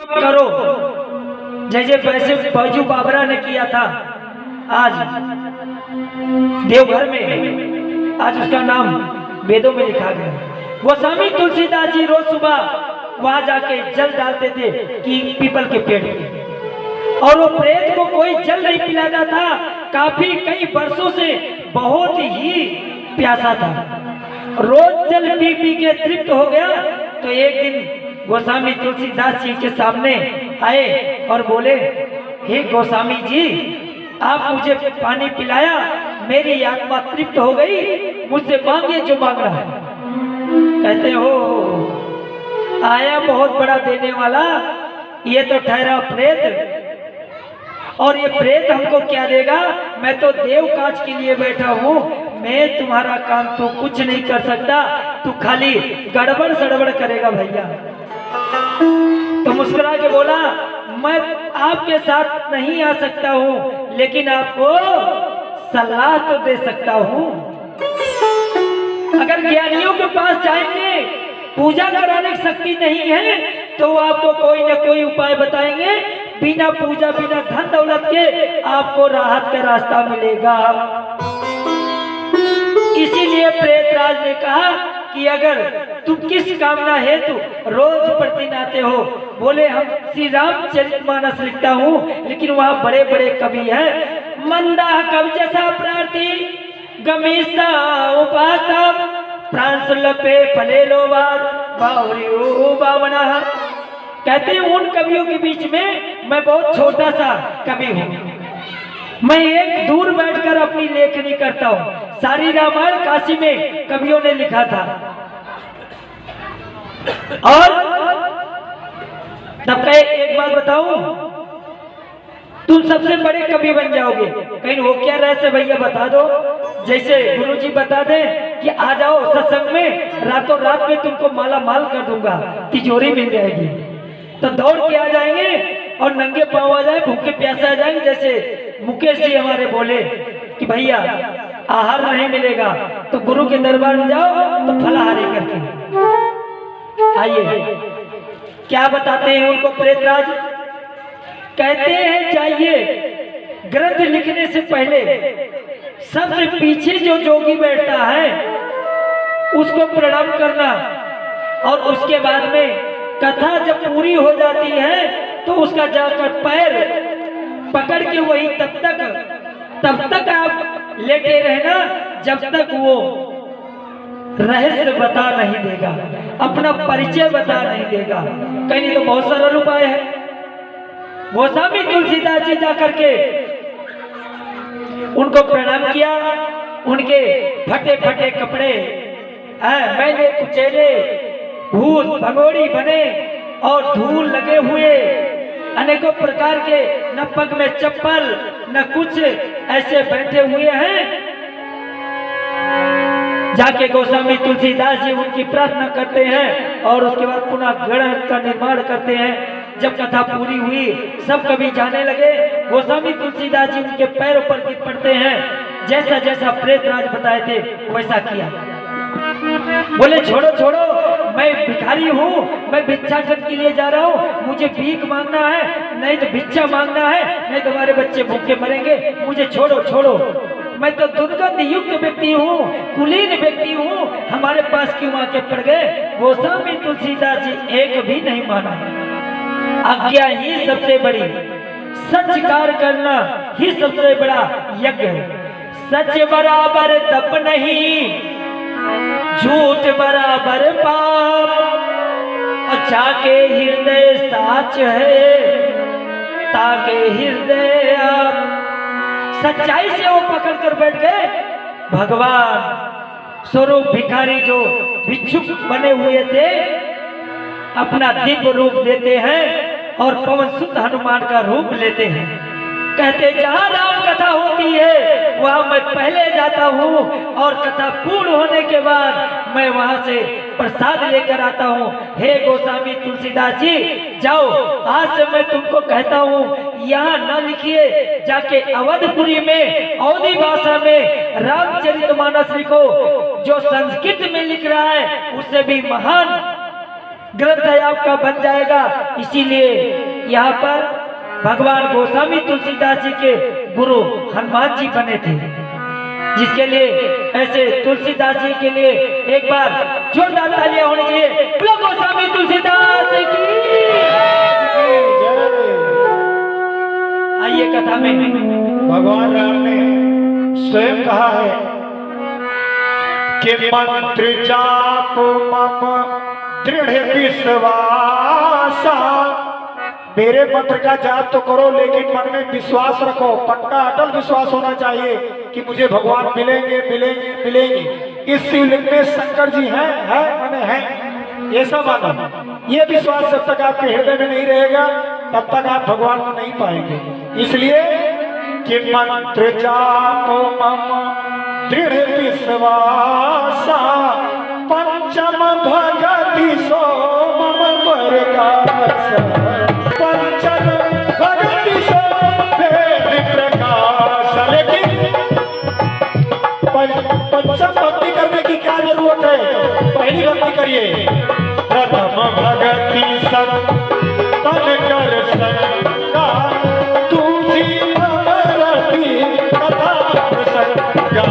करो जैसे वैसे बैजू बाबरा ने किया था। आज देवघर में आज उसका नाम वेदों में लिखा गया। गोस्वामी तुलसीदास जी रोज सुबह वहां जाके जल डालते थे कि पीपल के पेड़ पे, और वो प्रेत को कोई जल नहीं पिलाता था। काफी कई वर्षों से बहुत ही प्यासा था, रोज जल पी पी के तृप्त हो गया। तो एक दिन गोस्वामी तुलसीदास जी के सामने आए और बोले, हे गोस्वामी जी, आप मुझे पानी पिलाया, मेरी आत्मा तृप्त हो गई, मुझसे मांगे जो मांग रहा है। कहते हो आया बहुत बड़ा देने वाला, ये तो ठहरा प्रेत, और ये प्रेत हमको क्या देगा? मैं तो देव काज के लिए बैठा हूँ, मैं तुम्हारा काम तो कुछ नहीं कर सकता, तू खाली गड़बड़ सड़बड़ करेगा भैया। तो मुस्कुरा के बोला, मैं आपके साथ नहीं आ सकता हूँ, लेकिन आपको सलाह तो दे सकता हूँ। अगर ज्ञानियों के पास जाएंगे, पूजा कराने की शक्ति नहीं है, तो वो आपको कोई ना कोई उपाय बताएंगे, बिना पूजा बिना धन दौलत के आपको राहत का रास्ता मिलेगा। इसीलिए प्रेतराज ने कहा कि अगर तुम किस कामना हेतु रोज प्रतिदिन आते हो, बोले हम श्री रामचरितमानस लिखता हूँ, लेकिन वहाँ बड़े बड़े कवि हैं। मंदा कवि जैसा प्रार्थी गमीसा उपासता प्रांसुलपे फले लोवाद बावरियो बावना। कहते हैं उन कवियों के बीच में मैं बहुत छोटा सा कवि हूँ। मैं एक दूर बैठकर अपनी लेखनी करता हूँ। सारी रामायण काशी में कवियों ने लिखा था, और तब कहे एक बात बताऊं, तुम सबसे बड़े कवि बन जाओगे। कहीं वो क्या रहस्य भैया बता दो, जैसे गुरुजी बता दें कि आ जाओ सत्संग में, रातों रात में तुमको माला माल कर दूंगा, तिजोरी मिल जाएगी, तो दौड़ के आ जाएंगे और नंगे पांव आ जाए, भूखे प्यासे आ जाएंगे। जैसे मुकेश जी हमारे बोले कि भैया आहार नहीं मिलेगा, तो गुरु के दरबार में जाओ तो फलाहारी करके आइए। क्या बताते हैं उनको प्रेतराज? कहते हैं चाहिए ग्रंथ लिखने से पहले सबसे पीछे जो जोगी बैठता है उसको प्रणाम करना, और उसके बाद में कथा जब पूरी हो जाती है तो उसका जाकर पैर पकड़ के वही तब तक आप लेटे रहना जब तक वो रहस्य बता नहीं देगा, अपना परिचय बता नहीं देगा। कहीं तो बहुत सरल उपाय है। गोस्वामी तुलसीदास जी जाकर के उनको प्रणाम किया, उनके फटे फटे कपड़े मैंने कुचेले भूत भगोड़ी बने और धूल लगे हुए अनेकों प्रकार के, न पग में चप्पल न कुछ, ऐसे बैठे हुए हैं। जाके गोस्वामी तुलसीदास जी उनकी प्रार्थना करते हैं और उसके बाद पुनः गणेश का निर्माण करते हैं। जब कथा पूरी हुई सब कवि जाने लगे, गोस्वामी तुलसीदास जी उनके पैरों पर गिर पड़ते हैं। जैसा जैसा प्रेतराज बताए थे वैसा किया। बोले छोड़ो छोड़ो, मैं भिखारी हूँ, मैं भिक्षाटन के लिए जा रहा हूँ, मुझे भीख मांगना है, नहीं तो भिक्षा मांगना है, नहीं तो हमारे बच्चे भूखे मरेंगे, मुझे छोड़ो छोड़ो, मैं तो दुर्गंध युक्त व्यक्ति हूँ, कुलीन व्यक्ति हूँ, हमारे पास क्यों आके पड़ गए? गोस्वामी तुलसीदास जी एक भी नहीं माना। आज्ञा ही सबसे बड़ी, सच कार्य करना ही सबसे बड़ा यज्ञ है। सच बराबर तप नहीं, झूठ बराबर पाप, और जाके हृदय साच है, ताके हृदय आप। सच्चाई से वो पकड़ कर बैठ गए। भगवान स्वरूप भिखारी जो भिक्षुक बने हुए थे अपना दिव्य रूप देते हैं और पवन सुत हनुमान का रूप लेते हैं। कहते जहाँ राम कथा होती है वहाँ मैं पहले जाता हूँ, और कथा पूर्ण होने के बाद मैं वहाँ से प्रसाद लेकर आता हूँ। हे गोस्वामी तुलसीदास जी, जाओ, आज से मैं तुमको कहता हूँ यहाँ न लिखिए, जाके अवधपुरी में अवधी भाषा में रामचरितमानस लिखो। जो संस्कृत में लिख रहा है उससे भी महान ग्रंथ है आपका बन जाएगा। इसीलिए यहाँ पर भगवान गोस्वामी तुलसीदास जी के गुरु हनुमान जी बने थे, जिसके लिए ऐसे तुलसीदास जी के लिए एक बार जोरदार तालियां होनी चाहिए। बोलो गोस्वामी तुलसीदास जी की। आइए कथा में भगवान राम ने स्वयं कहा है कि मंत्र जाप मम दृढ़ विश्वासा। मेरे मंत्र का जाप तो करो, लेकिन मन में विश्वास रखो, पक्का अटल विश्वास होना चाहिए कि मुझे भगवान मिलेंगे मिलेंगे मिलेंगे। इस शिवलिंग में शंकर जी हैं माने हैं, ऐसा मानो। ये विश्वास जब तक आपके हृदय में नहीं रहेगा तब तक आप भगवान को नहीं पाएंगे। इसलिए कि मंत्र जाप मम दृढ़ विश्वासा, पंचम भगति सो मम प्रकाश। पंचम भगति सो वेद प्रकाश। लेकिन पंचम भक्ति करने की क्या जरूरत है? पहली भक्ति करिए। प्रथम भगति सब तन कर संगा, दूसरी भगति कथा प्रसंगा।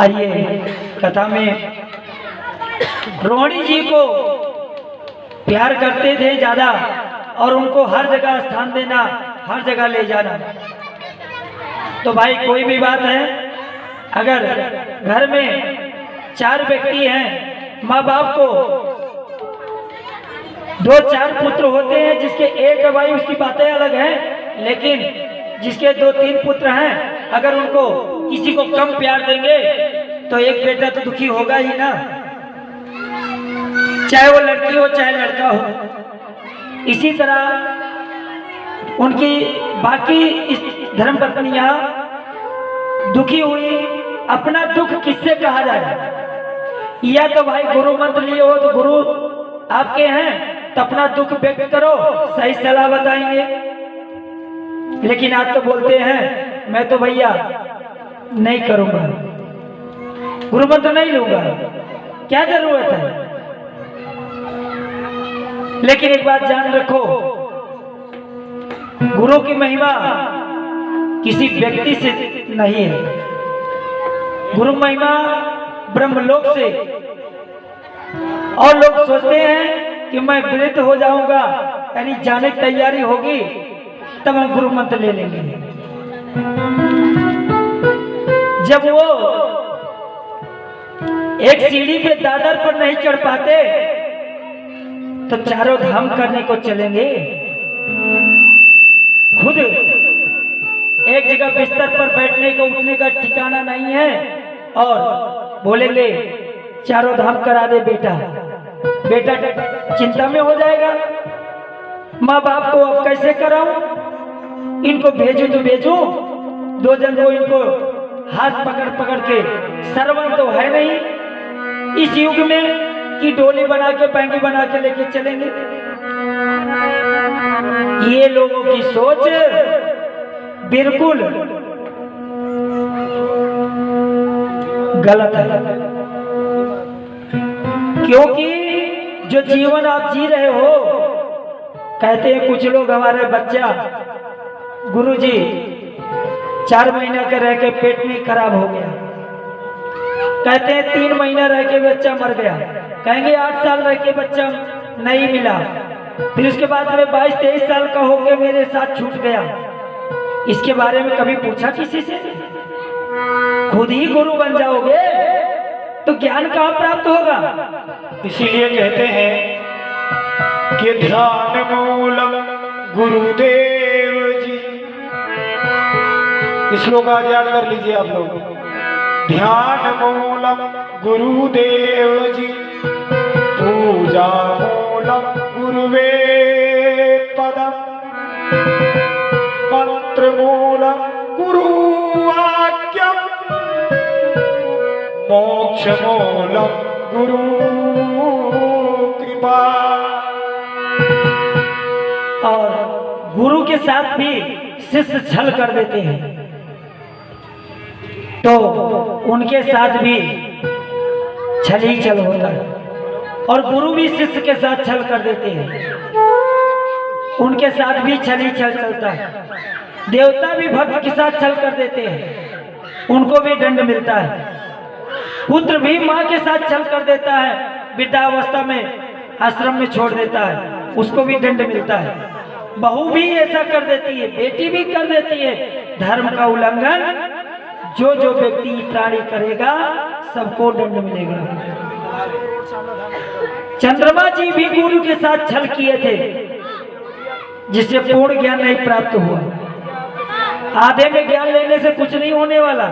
आइए कथा में रोहिणी जी को प्यार करते थे ज्यादा, और उनको हर जगह स्थान देना, हर जगह ले जाना। तो भाई कोई भी बात है, अगर घर में 4 व्यक्ति हैं, माँ बाप को 2-4 पुत्र होते हैं, जिसके एक है भाई उसकी बातें अलग हैं, लेकिन जिसके 2-3 पुत्र हैं, अगर उनको किसी को कम प्यार देंगे तो एक बेटा तो दुखी होगा ही ना, चाहे वो लड़की हो चाहे लड़का हो। इसी तरह उनकी बाकी धर्मपत्नियां दुखी हुई, अपना दुख किससे कहा जाए? या तो भाई गुरु मंत्र लिए हो तो गुरु आपके हैं तो अपना दुख व्यक्त करो, सही सलाह बताएंगे। लेकिन आप तो बोलते हैं मैं तो भैया नहीं करूंगा, गुरु मंत्र नहीं लूंगा, क्या जरूरत है? लेकिन एक बात जान रखो, गुरु की महिमा किसी व्यक्ति से नहीं है, गुरु महिमा ब्रह्मलोक से। और लोग सोचते हैं कि मैं वृद्ध हो जाऊंगा, यानी जाने की तैयारी होगी तब हम गुरु मंत्र ले लेंगे। जब वो एक सीढ़ी पे दादर पर नहीं चढ़ पाते तो चारों धाम करने को चलेंगे। खुद एक जगह बिस्तर पर बैठने को उठने का ठिकाना नहीं है और बोलेंगे चारों धाम करा दे बेटा। बेटा चिंता में हो जाएगा, माँ बाप को अब कैसे कराऊं, इनको भेजूं तो भेजूं, दो जन को इनको हाथ पकड़ पकड़ के, सरवन तो है नहीं इस युग में कि डोली बना के बैंगी बना के लेके चलेंगे। ये लोगों की सोच बिल्कुल गलत है, क्योंकि जो जीवन आप जी रहे हो, कहते हैं कुछ लोग हमारे बच्चा गुरुजी 4 महीना के रह के पेट में खराब हो गया, कहते हैं 3 महीना रह के बच्चा मर गया, कहेंगे 8 साल रह के बच्चा नहीं मिला, फिर उसके बाद में 22-23 साल का हो गया मेरे साथ छूट गया। इसके बारे में कभी पूछा किसी से? खुद ही गुरु बन जाओगे तो ज्ञान कहाँ प्राप्त होगा? इसीलिए कहते हैं कि ध्यान मूलम गुरुदेव जी। इस श्लोक का याद कर लीजिए आप लोग। ध्यान मूलम गुरुदेव जी, पूजा मूलम गुरुवे पदम, मंत्र मूलम गुरुवाक्यम, मोक्ष मूलम गुरु कृपा। और गुरु के साथ भी शिष्य छल कर देते हैं तो उनके साथ भी छल ही छल होता है, और गुरु भी शिष्य के साथ छल कर देते हैं, उनके साथ भी छल ही छल चलता है। देवता भी भक्त के साथ छल कर देते हैं, उनको भी दंड मिलता है। पुत्र भी माँ के साथ छल कर देता है, वृद्धावस्था में आश्रम में छोड़ देता है, उसको भी दंड मिलता है। बहू भी ऐसा कर देती है, बेटी भी कर देती है। धर्म का उल्लंघन जो जो व्यक्ति प्राणी करेगा सबको दंड मिलेगा। चंद्रमा जी भी गुरु के साथ छल किए थे, जिससे पूर्ण ज्ञान नहीं प्राप्त हुआ। आधे में ज्ञान लेने से कुछ नहीं होने वाला।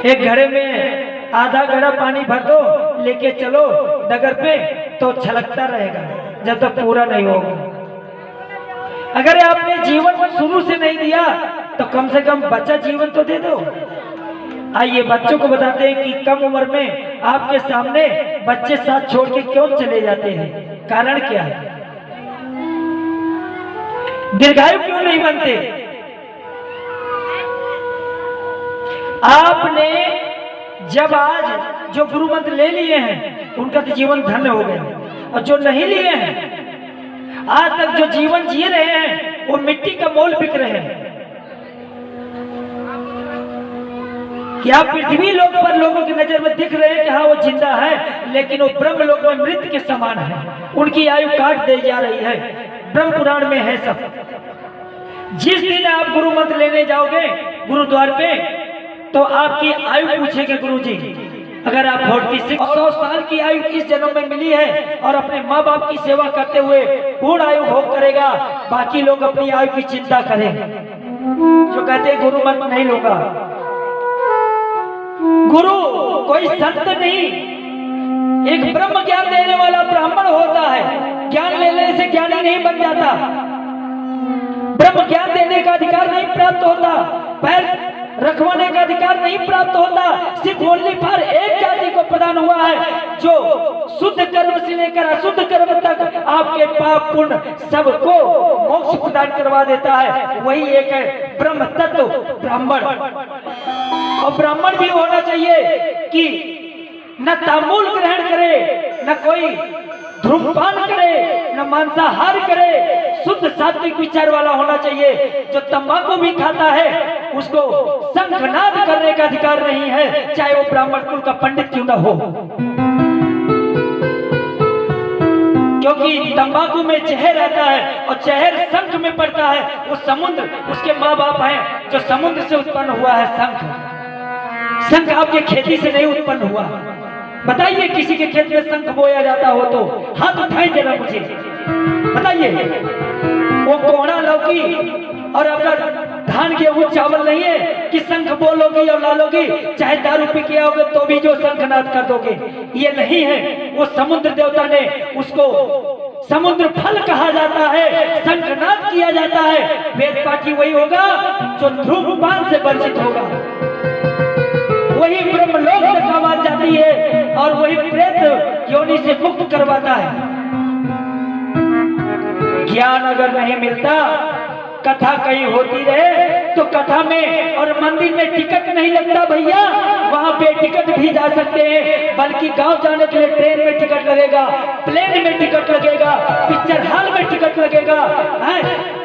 एक घड़े में आधा घड़ा पानी भर दो, लेके चलो डगर पे, तो छलकता रहेगा जब तक पूरा नहीं होगा। अगर आपने जीवन शुरू से नहीं दिया तो कम से कम बच्चा जीवन तो दे दो। आइए बच्चों को बताते हैं कि कम उम्र में आपके सामने बच्चे साथ छोड़ के क्यों चले जाते हैं, कारण क्या है? दीर्घायु क्यों नहीं बनते? आपने जब आज जो गुरु मंत्र ले लिए हैं उनका तो जीवन धन्य हो गया, और जो नहीं लिए हैं आज तक जो जीवन जी रहे हैं वो मिट्टी का मोल बिक रहे हैं। क्या पृथ्वी लोक पर लोगों की नजर में दिख रहे हैं कि हाँ वो जिंदा है, लेकिन वो ब्रह्म लोक में मृत के समान है, उनकी आयु काट दी जा रही है। ब्रह्म पुराण में है सब। जिस दिन आप गुरु मंत्र लेने जाओगे गुरुद्वार पे तो आपकी आयु पूछेंगे गुरुजी, अगर आप 100 साल की आयु इस जन्म में मिली है और अपने माँ बाप की सेवा करते हुए पूर्ण आयु भोग करेगा, बाकी लोग अपनी आयु की चिंता करें। जो कहते हैं गुरु मंत्र नहीं लूंगा, गुरु कोई संत नहीं, एक ब्रह्म ज्ञान देने वाला ब्राह्मण होता है। ज्ञान लेने से ज्ञानी नहीं बन जाता, ब्रह्म ज्ञान देने का अधिकार नहीं प्राप्त होता, पैर रखवाने का अधिकार नहीं प्राप्त होता। सिर्फ ओनली फॉर एक जाति को प्रदान हुआ है जो शुद्ध कर्म से लेकर अशुद्ध कर्म तक आपके पाप पुण्य सबको मोक्ष प्रदान करवा देता है। वही एक है ब्रह्म तत्व ब्राह्मण। और ब्राह्मण भी होना चाहिए कि न तांबूल ग्रहण करे, न कोई धूम्रपान करे, न मांसाहार करे, शुद्ध सात्विक विचार वाला होना चाहिए। जो तंबाकू भी खाता है उसको शंखनाद करने का अधिकार नहीं है, चाहे वो ब्राह्मण कुल का पंडित क्यों न हो। क्योंकि तंबाकू में जहर आता है और जहर शंख में पड़ता है। वो समुद्र उसके माँ बाप हैं जो समुद्र से उत्पन्न हुआ है शंख। शंख आपके खेती से नहीं उत्पन्न हुआ। बताइए किसी के खेत में शंख बोया जाता हो तो हाथ उठाए जरा मुझे बताइए। वो कोहड़ा लौकी और अगर धान गेहूं चावल नहीं है कि शंख बोलोगी और लालोगी, चाहे दारू पी के आओगे तो भी जो शंखनाद कर दोगे, ये नहीं है। वो समुद्र देवता ने उसको समुद्र फल कहा जाता है, शंखनाद किया जाता है। वेद पाठी वही होगा जो धूम्रपान से वर्जित होगा, वही ब्रह्मलोक तक आवाज जाती है और वही प्रेत योनि से मुक्त करवाता है। ज्ञान अगर नहीं मिलता, कथा कहीं होती रहे तो कथा में और मंदिर में टिकट नहीं लगता भैया, वहां पे टिकट भी जा सकते हैं। बल्कि गांव जाने के लिए ट्रेन में टिकट लगेगा, प्लेन में टिकट लगेगा, पिक्चर हॉल में टिकट लगेगा,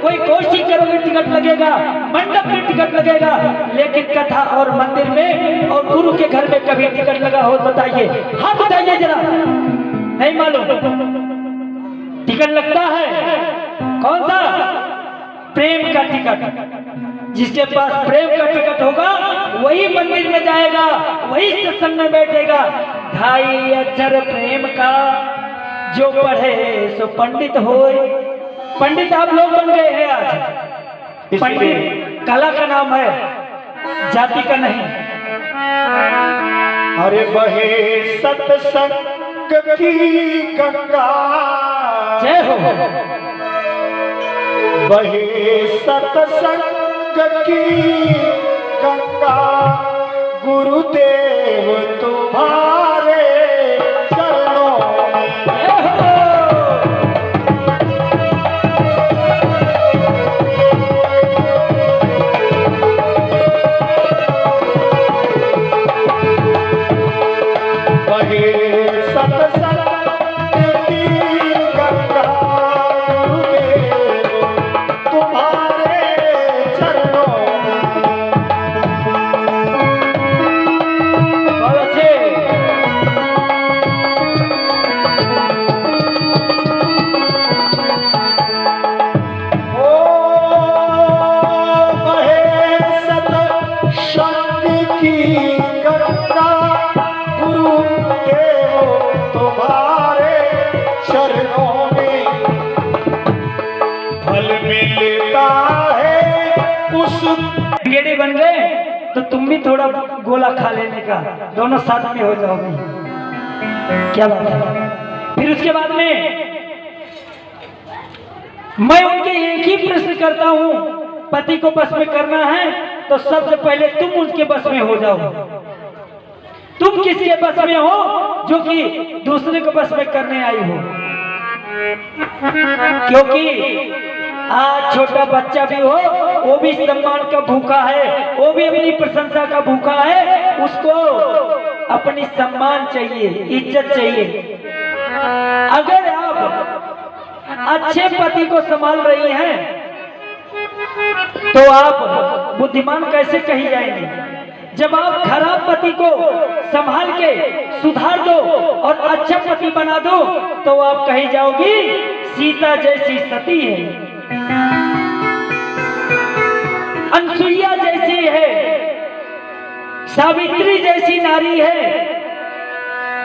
कोई गोष्ठी करोगे टिकट लगेगा, मंडप में टिकट लगेगा। लेकिन कथा और मंदिर में और गुरु के घर में कभी टिकट लगा हो बताइए? हाथ उठाइए जरा। नहीं मालूम? टिकट लगता है। कौन सा? प्रेम का टिकट। जिसके पास प्रेम का टिकट होगा वही मंदिर में जाएगा, वही सत्संग में बैठेगा। 2.5 अक्षर प्रेम का जो पढ़े सो पंडित होए। पंडित आप लोग बन गए हैं आज। पंडित कला का नाम है, जाति का नहीं। अरे बहे सत्संग की गंगा, जय हो। बहे सत्संग की गंगा, गुरुदेव तुम्हारे चरणों में। ब्रिगेडी बन गए तो तुम भी थोड़ा गोला खा लेने का, दोनों साथ में हो जाओगे। क्या बात है? फिर उसके बाद में मैं उनके एक ही प्रश्न करता हूं, पति को बस में करना है तो सबसे पहले तुम उसके बस में हो जाओ। तुम किसके बस में हो? जो कि दूसरे को बस में करने आई हो। क्योंकि आज छोटा बच्चा भी हो, वो भी सम्मान का भूखा है, वो भी अपनी प्रशंसा का भूखा है। उसको अपनी सम्मान चाहिए, इज्जत चाहिए। अगर आप अच्छे पति को संभाल रही हैं तो आप बुद्धिमान कैसे कही जाएंगे? जब आप खराब पति को संभाल के सुधार दो और अच्छा पति बना दो तो आप कही जाओगी सीता जैसी सती है, अनसुईया जैसी है, सावित्री जैसी नारी है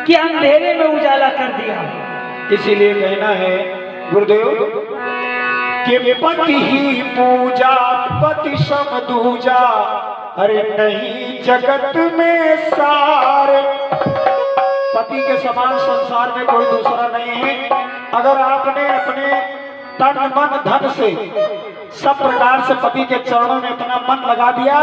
कि अंधेरे में उजाला कर दिया। इसीलिए कहना है गुरुदेव कि पति ही पूजा पति सम दूजा, अरे नहीं जगत में सारे। पति के समान संसार में कोई दूसरा नहीं है। अगर आपने अपने तन मन धन से सब प्रकार से पति के चरणों में अपना मन लगा दिया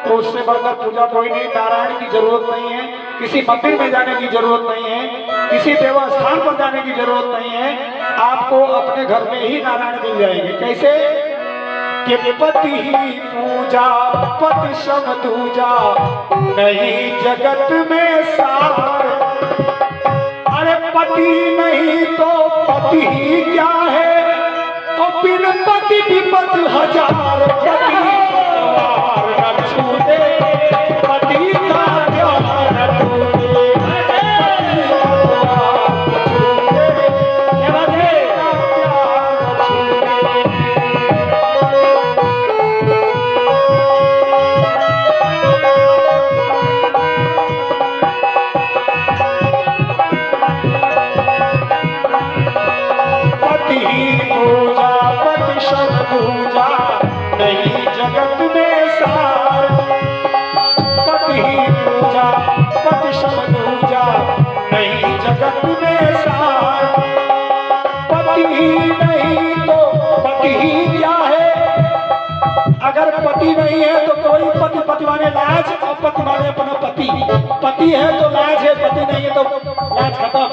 तो उससे बढ़कर पूजा कोई नहीं। नारायण की जरूरत नहीं है, किसी मंदिर में जाने की जरूरत नहीं है, किसी देवा स्थान पर जाने की जरूरत नहीं है। आपको अपने घर में ही नारायण मिल जाएंगे। कैसे? कि पति ही पूजा पति सम दूजा, नहीं जगत में सार। अरे पति नहीं तो पति ही क्या है, और बिन पति विपद हजार। न छूटे पति का ध्यान टूटे। क्या बात है? जगत में सार। पति ही नहीं तो पति ही क्या है? अगर पति नहीं है तो कोई पति, पति माने लाज और पति माने अपना पति। पति है तो लाज है, पति नहीं है तो लाज खत्म।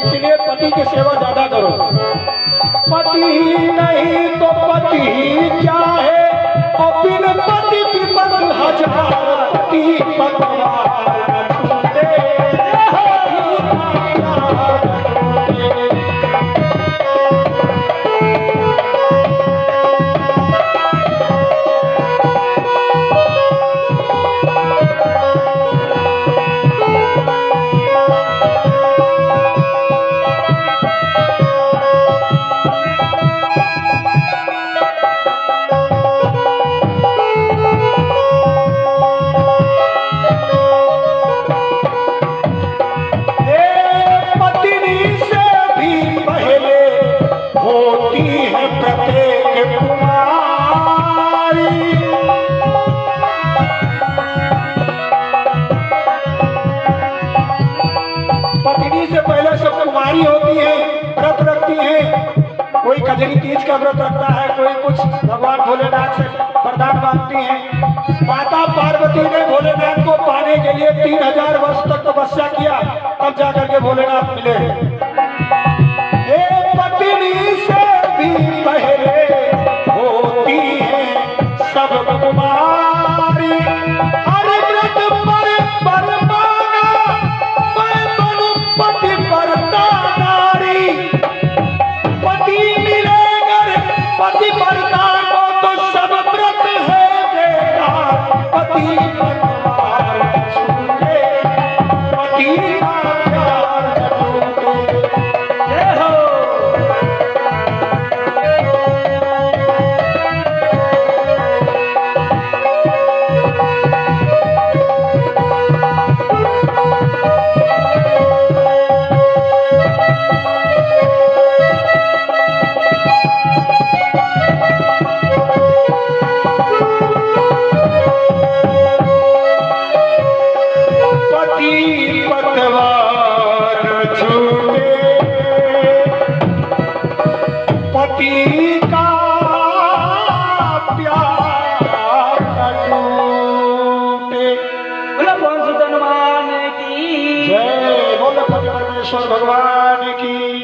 इसलिए पति की सेवा ज्यादा करो। पति ही नहीं तो पति ही क्या है? और बिन पति विपद हजार, पति पतवार न छूटे, पति का प्यार न छूटे। पत्नी से पहले सब कुमारी होती है, व्रत रखती है। कोई कजरी तीज का व्रत रखता है, कोई कुछ भगवान भोलेनाथ से वरदान मांगती है। माता पार्वती ने भोलेनाथ को पाने के लिए 3000 वर्ष तक तपस्या किया, तब जाकर के भोलेनाथ मिले। पत्नी से भी पहले होती है सब कुमारी। हर व्रत पर मांगा मैं बनूं पति परता नारी। पति मिलेगा पति परता को तो सब व्रत है बेकार। पति परवार न छूटे, पति का प्यार न छूटे। जय हो। पति पतवार न छूटे, पति का प्यार न छूटे। बोलो कौन सुतन मान की जय बोले पति परमेश्वर भगवान की।